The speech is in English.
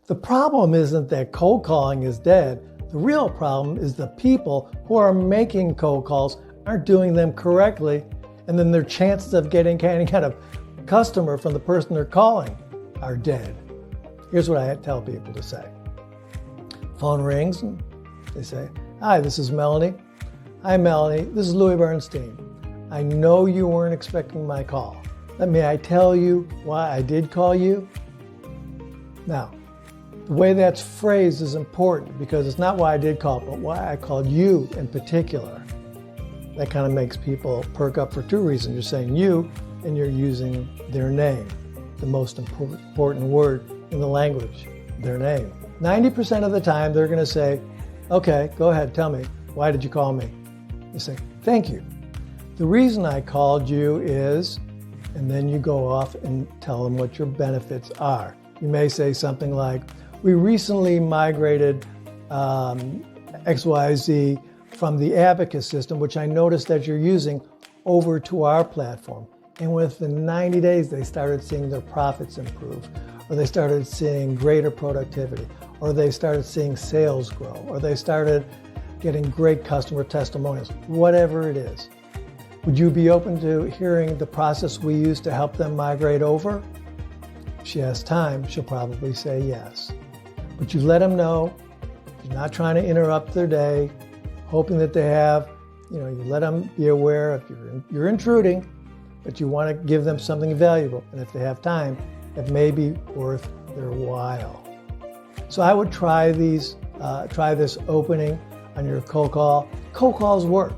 The problem isn't that cold calling is dead. The real problem is the people who are making cold calls aren't doing them correctly, and then their chances of getting any kind of customer from the person they're calling are dead. Here's what I tell people to say. Phone rings and they say, "Hi, this is Melanie." "Hi, Melanie, this is Louis Bernstein. I know you weren't expecting my call. May I tell you why I did call you?" Now, the way that's phrased is important because it's not why I did call, but why I called you in particular. That kind of makes people perk up for two reasons. You're saying you, and you're using their name, the most important word in the language, their name. 90% of the time, they're going to say, "Okay, go ahead, tell me, why did you call me?" You say, "Thank you. The reason I called you is," and then you go off and tell them what your benefits are. You may say something like, "We recently migrated XYZ from the Abacus system, which I noticed that you're using, over to our platform. And within 90 days, they started seeing their profits improve, or they started seeing greater productivity, or they started seeing sales grow, or they started getting great customer testimonials," whatever it is. Would you be open to hearing the process we use to help them migrate over? If she has time, she'll probably say yes. But you let them know, you're not trying to interrupt their day, hoping that they have, you let them be aware if you're intruding, but you want to give them something valuable. And if they have time, it may be worth their while. So I would try this opening on your cold call. Cold calls work.